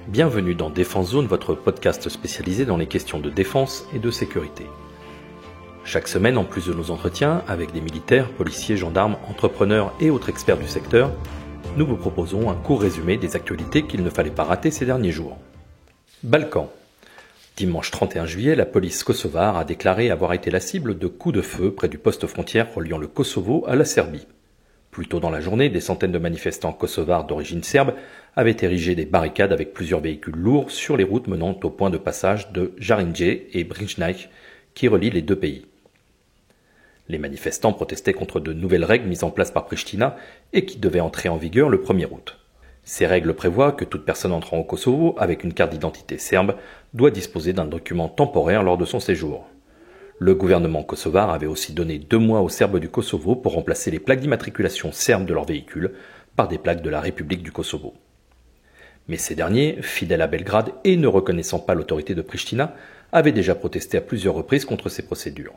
Bienvenue dans Défense Zone, votre podcast spécialisé dans les questions de défense et de sécurité. Chaque semaine, en plus de nos entretiens avec des militaires, policiers, gendarmes, entrepreneurs et autres experts du secteur, nous vous proposons un court résumé des actualités qu'il ne fallait pas rater ces derniers jours. Balkans. Dimanche 31 juillet, la police kosovare a déclaré avoir été la cible de coups de feu près du poste frontière reliant le Kosovo à la Serbie. Plus tôt dans la journée, des centaines de manifestants kosovars d'origine serbe avaient érigé des barricades avec plusieurs véhicules lourds sur les routes menant au point de passage de Jarinje et Brinjnaj qui relient les deux pays. Les manifestants protestaient contre de nouvelles règles mises en place par Pristina et qui devaient entrer en vigueur le 1er août. Ces règles prévoient que toute personne entrant au Kosovo avec une carte d'identité serbe doit disposer d'un document temporaire lors de son séjour. Le gouvernement kosovar avait aussi donné 2 mois aux Serbes du Kosovo pour remplacer les plaques d'immatriculation serbes de leurs véhicules par des plaques de la République du Kosovo. Mais ces derniers, fidèles à Belgrade et ne reconnaissant pas l'autorité de Pristina, avaient déjà protesté à plusieurs reprises contre ces procédures.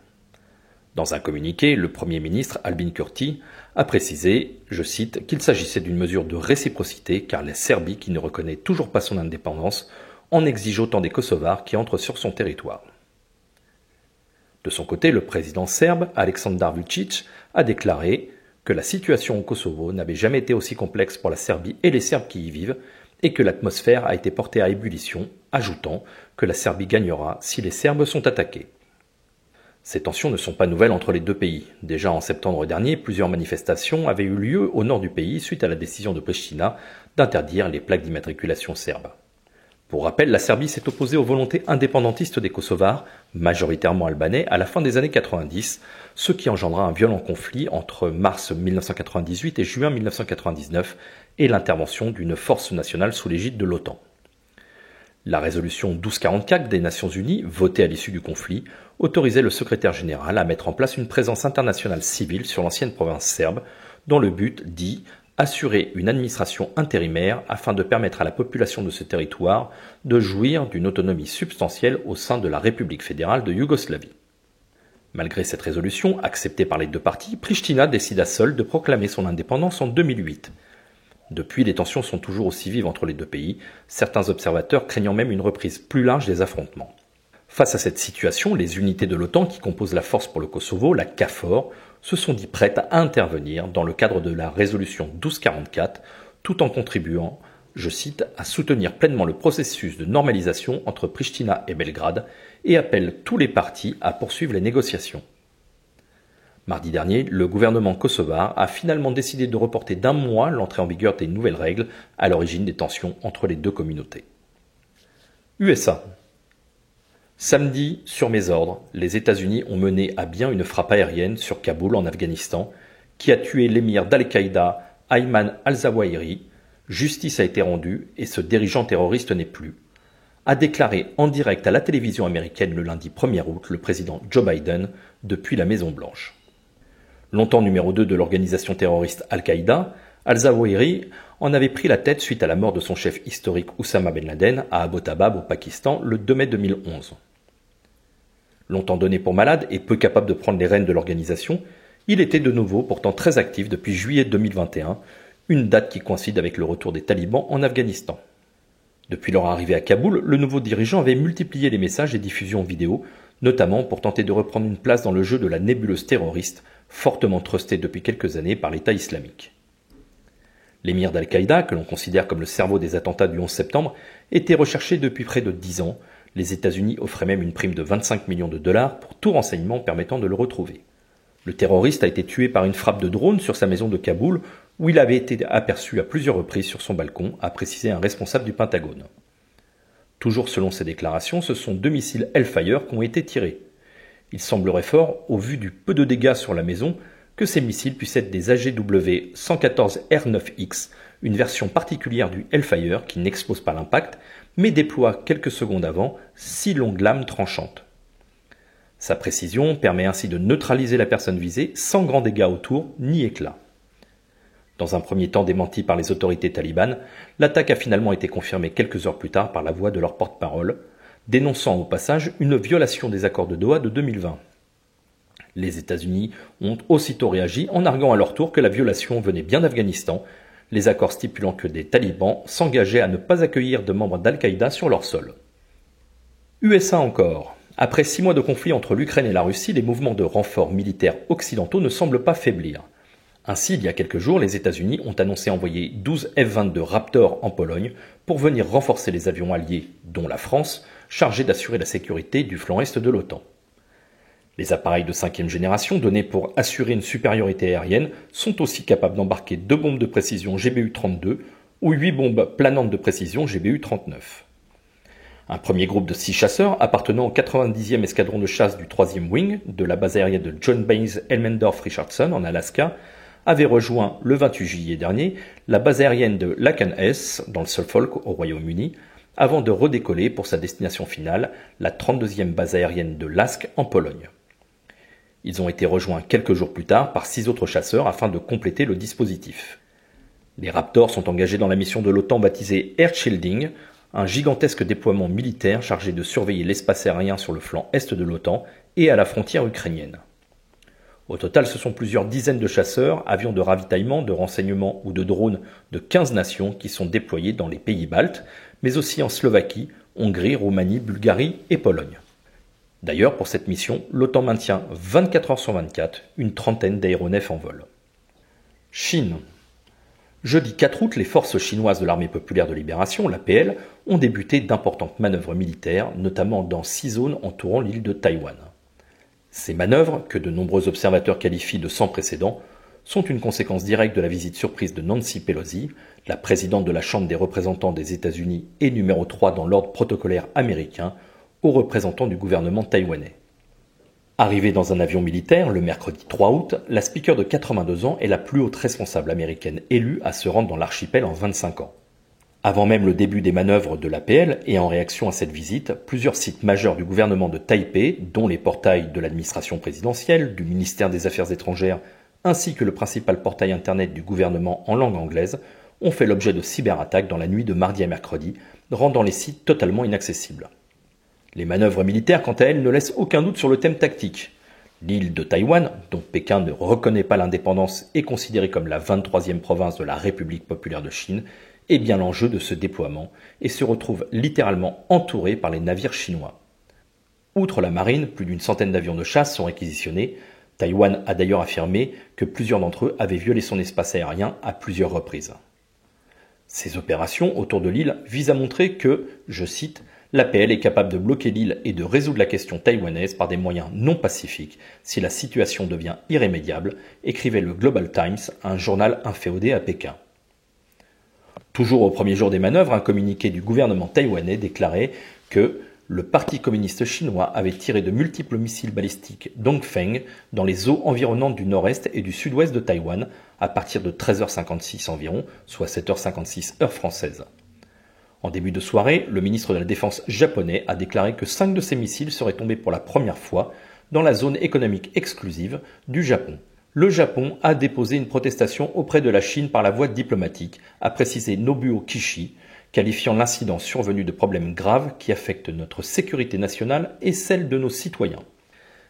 Dans un communiqué, le Premier ministre Albin Kurti a précisé, je cite, qu'il s'agissait d'une mesure de réciprocité car la Serbie, qui ne reconnaît toujours pas son indépendance, en exige autant des Kosovars qui entrent sur son territoire. De son côté, le président serbe, Aleksandar Vučić, a déclaré que la situation au Kosovo n'avait jamais été aussi complexe pour la Serbie et les Serbes qui y vivent, et que l'atmosphère a été portée à ébullition, ajoutant que la Serbie gagnera si les Serbes sont attaqués. Ces tensions ne sont pas nouvelles entre les deux pays. Déjà en septembre dernier, plusieurs manifestations avaient eu lieu au nord du pays suite à la décision de Pristina d'interdire les plaques d'immatriculation serbes. Pour rappel, la Serbie s'est opposée aux volontés indépendantistes des Kosovars, majoritairement albanais, à la fin des années 90, ce qui engendra un violent conflit entre mars 1998 et juin 1999 et l'intervention d'une force nationale sous l'égide de l'OTAN. La résolution 1244 des Nations Unies, votée à l'issue du conflit, autorisait le secrétaire général à mettre en place une présence internationale civile sur l'ancienne province serbe, dont le but, dit, assurer une administration intérimaire afin de permettre à la population de ce territoire de jouir d'une autonomie substantielle au sein de la République fédérale de Yougoslavie. Malgré cette résolution, acceptée par les deux parties, Pristina décida seule de proclamer son indépendance en 2008. Depuis, les tensions sont toujours aussi vives entre les deux pays, certains observateurs craignant même une reprise plus large des affrontements. Face à cette situation, les unités de l'OTAN qui composent la force pour le Kosovo, la KFOR, se sont dit prêtes à intervenir dans le cadre de la résolution 1244, tout en contribuant, je cite, à soutenir pleinement le processus de normalisation entre Pristina et Belgrade et appellent tous les partis à poursuivre les négociations. Mardi dernier, le gouvernement kosovar a finalement décidé de reporter d'1 mois l'entrée en vigueur des nouvelles règles à l'origine des tensions entre les deux communautés. USA. Samedi, sur mes ordres, les États-Unis ont mené à bien une frappe aérienne sur Kaboul en Afghanistan qui a tué l'émir d'Al-Qaïda Ayman al-Zawahiri. Justice a été rendue et ce dirigeant terroriste n'est plus, a déclaré en direct à la télévision américaine le lundi 1er août le président Joe Biden depuis la Maison-Blanche. Longtemps numéro 2 de l'organisation terroriste Al-Qaïda, al-Zawahiri en avait pris la tête suite à la mort de son chef historique Oussama Ben Laden à Abbottabad au Pakistan le 2 mai 2011. Longtemps donné pour malade et peu capable de prendre les rênes de l'organisation, il était de nouveau pourtant très actif depuis juillet 2021, une date qui coïncide avec le retour des talibans en Afghanistan. Depuis leur arrivée à Kaboul, le nouveau dirigeant avait multiplié les messages et diffusions vidéo, notamment pour tenter de reprendre une place dans le jeu de la nébuleuse terroriste, fortement trustée depuis quelques années par l'État islamique. L'émir d'Al-Qaïda, que l'on considère comme le cerveau des attentats du 11 septembre, était recherché depuis près de 10 ans. Les États-Unis offraient même une prime de 25 millions de dollars pour tout renseignement permettant de le retrouver. Le terroriste a été tué par une frappe de drone sur sa maison de Kaboul, où il avait été aperçu à plusieurs reprises sur son balcon, a précisé un responsable du Pentagone. Toujours selon ses déclarations, ce sont 2 missiles Hellfire qui ont été tirés. Il semblerait fort, au vu du peu de dégâts sur la maison, que ces missiles puissent être des AGW 114R9X, une version particulière du Hellfire qui n'explose pas l'impact, mais déploie quelques secondes avant 6 longues lames tranchantes. Sa précision permet ainsi de neutraliser la personne visée sans grands dégâts autour ni éclats. Dans un premier temps démenti par les autorités talibanes, l'attaque a finalement été confirmée quelques heures plus tard par la voix de leur porte-parole, dénonçant au passage une violation des accords de Doha de 2020. Les États-Unis ont aussitôt réagi en arguant à leur tour que la violation venait bien d'Afghanistan, les accords stipulant que des talibans s'engageaient à ne pas accueillir de membres d'Al-Qaïda sur leur sol. USA encore. Après 6 mois de conflit entre l'Ukraine et la Russie, les mouvements de renforts militaires occidentaux ne semblent pas faiblir. Ainsi, il y a quelques jours, les États-Unis ont annoncé envoyer 12 F-22 Raptor en Pologne pour venir renforcer les avions alliés, dont la France, chargés d'assurer la sécurité du flanc est de l'OTAN. Les appareils de 5e génération, donnés pour assurer une supériorité aérienne, sont aussi capables d'embarquer 2 bombes de précision GBU-32 ou 8 bombes planantes de précision GBU-39. Un premier groupe de 6 chasseurs appartenant au 90e escadron de chasse du 3e Wing de la base aérienne de John Baines Elmendorf-Richardson en Alaska avait rejoint le 28 juillet dernier la base aérienne de Laken-S dans le Suffolk au Royaume-Uni avant de redécoller pour sa destination finale, la 32e base aérienne de Lask en Pologne. Ils ont été rejoints quelques jours plus tard par 6 autres chasseurs afin de compléter le dispositif. Les Raptors sont engagés dans la mission de l'OTAN baptisée Air Shielding, un gigantesque déploiement militaire chargé de surveiller l'espace aérien sur le flanc est de l'OTAN et à la frontière ukrainienne. Au total, ce sont plusieurs dizaines de chasseurs, avions de ravitaillement, de renseignement ou de drones de 15 nations qui sont déployés dans les pays baltes, mais aussi en Slovaquie, Hongrie, Roumanie, Bulgarie et Pologne. D'ailleurs, pour cette mission, l'OTAN maintient 24 heures sur 24 une trentaine d'aéronefs en vol. Chine. Jeudi 4 août, les forces chinoises de l'Armée populaire de libération, l'APL, ont débuté d'importantes manœuvres militaires, notamment dans 6 zones entourant l'île de Taïwan. Ces manœuvres, que de nombreux observateurs qualifient de sans précédent, sont une conséquence directe de la visite surprise de Nancy Pelosi, la présidente de la Chambre des représentants des États-Unis et numéro 3 dans l'ordre protocolaire américain, aux représentants du gouvernement taïwanais. Arrivée dans un avion militaire le mercredi 3 août, la speaker de 82 ans est la plus haute responsable américaine élue à se rendre dans l'archipel en 25 ans. Avant même le début des manœuvres de l'APL et en réaction à cette visite, plusieurs sites majeurs du gouvernement de Taipei, dont les portails de l'administration présidentielle, du ministère des Affaires étrangères, ainsi que le principal portail internet du gouvernement en langue anglaise, ont fait l'objet de cyberattaques dans la nuit de mardi à mercredi, rendant les sites totalement inaccessibles. Les manœuvres militaires, quant à elles, ne laissent aucun doute sur le thème tactique. L'île de Taïwan, dont Pékin ne reconnaît pas l'indépendance, est considérée comme la 23e province de la République populaire de Chine, est bien l'enjeu de ce déploiement et se retrouve littéralement entouré par les navires chinois. Outre la marine, plus d'une centaine d'avions de chasse sont réquisitionnés. Taïwan a d'ailleurs affirmé que plusieurs d'entre eux avaient violé son espace aérien à plusieurs reprises. Ces opérations autour de l'île visent à montrer que, je cite, l'APL est capable de bloquer l'île et de résoudre la question taïwanaise par des moyens non pacifiques si la situation devient irrémédiable, écrivait le Global Times, un journal inféodé à Pékin. Toujours au premier jour des manœuvres, un communiqué du gouvernement taïwanais déclarait que le Parti communiste chinois avait tiré de multiples missiles balistiques Dongfeng dans les eaux environnantes du nord-est et du sud-ouest de Taïwan à partir de 13h56 environ, soit 7h56 heure française. En début de soirée, le ministre de la Défense japonais a déclaré que 5 de ces missiles seraient tombés pour la première fois dans la zone économique exclusive du Japon. Le Japon a déposé une protestation auprès de la Chine par la voie diplomatique, a précisé Nobuo Kishi, qualifiant l'incident survenu de problèmes graves qui affectent notre sécurité nationale et celle de nos citoyens.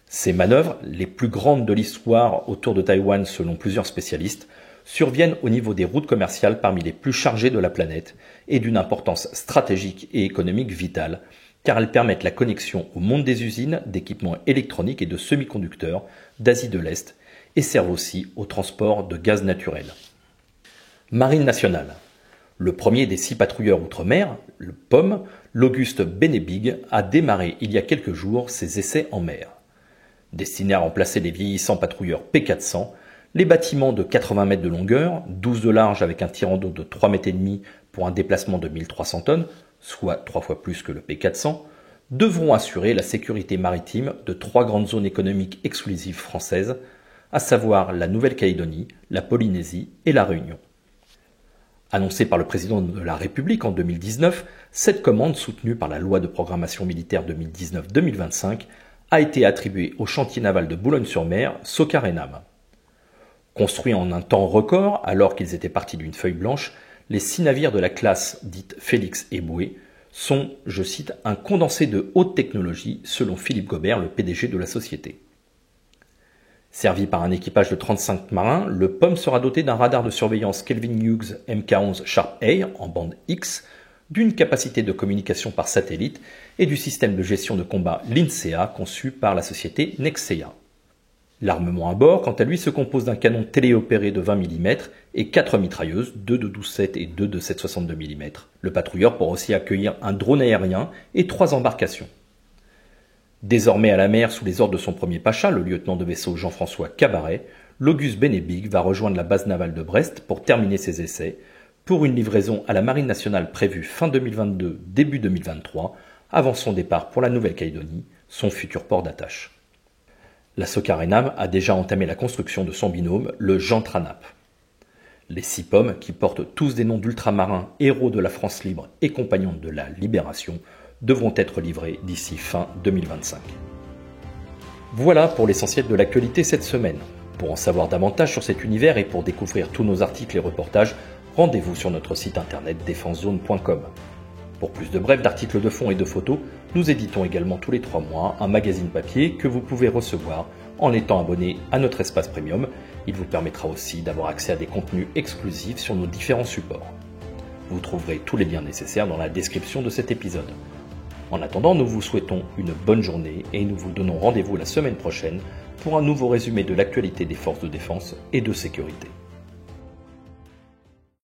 Ces manœuvres, les plus grandes de l'histoire autour de Taïwan selon plusieurs spécialistes, surviennent au niveau des routes commerciales parmi les plus chargées de la planète et d'une importance stratégique et économique vitale, car elles permettent la connexion au monde des usines, d'équipements électroniques et de semi-conducteurs d'Asie de l'Est et servent aussi au transport de gaz naturel. Marine nationale. Le premier des 6 patrouilleurs outre-mer, le POM, l'Auguste Benebig, a démarré il y a quelques jours ses essais en mer. Destinés à remplacer les vieillissants patrouilleurs P400, les bâtiments de 80 mètres de longueur, 12 de large avec un tirant d'eau de 3,5 mètres pour un déplacement de 1300 tonnes, soit 3 fois plus que le P400, devront assurer la sécurité maritime de 3 grandes zones économiques exclusives françaises, à savoir la Nouvelle-Calédonie, la Polynésie et la Réunion. Annoncée par le président de la République en 2019, cette commande, soutenue par la loi de programmation militaire 2019-2025, a été attribuée au chantier naval de Boulogne-sur-Mer, Socarénam. Construits en un temps record, alors qu'ils étaient partis d'une feuille blanche, les 6 navires de la classe dite Félix Éboué sont, je cite, un condensé de haute technologie, selon Philippe Gobert, le PDG de la société. Servi par un équipage de 35 marins, le POM sera doté d'un radar de surveillance Kelvin Hughes Mk11 Sharp A en bande X, d'une capacité de communication par satellite et du système de gestion de combat LINSEA conçu par la société Nexeya. L'armement à bord, quant à lui, se compose d'un canon téléopéré de 20 mm et 4 mitrailleuses, 2 de 12,7 et 2 de 7,62 mm. Le patrouilleur pourra aussi accueillir un drone aérien et 3 embarcations. Désormais à la mer sous les ordres de son premier pacha, le lieutenant de vaisseau Jean-François Cabaret, l'Auguste Benebig va rejoindre la base navale de Brest pour terminer ses essais, pour une livraison à la Marine nationale prévue fin 2022, début 2023, avant son départ pour la Nouvelle-Calédonie, son futur port d'attache. La Socarénam a déjà entamé la construction de son binôme, le Jean Tranap. Les 6 POM, qui portent tous des noms d'ultramarins, héros de la France libre et compagnons de la Libération, devront être livrés d'ici fin 2025. Voilà pour l'essentiel de l'actualité cette semaine. Pour en savoir davantage sur cet univers et pour découvrir tous nos articles et reportages, rendez-vous sur notre site internet défensezone.com. Pour plus de brefs, d'articles de fond et de photos, nous éditons également tous les 3 mois un magazine papier que vous pouvez recevoir en étant abonné à notre espace premium. Il vous permettra aussi d'avoir accès à des contenus exclusifs sur nos différents supports. Vous trouverez tous les liens nécessaires dans la description de cet épisode. En attendant, nous vous souhaitons une bonne journée et nous vous donnons rendez-vous la semaine prochaine pour un nouveau résumé de l'actualité des forces de défense et de sécurité.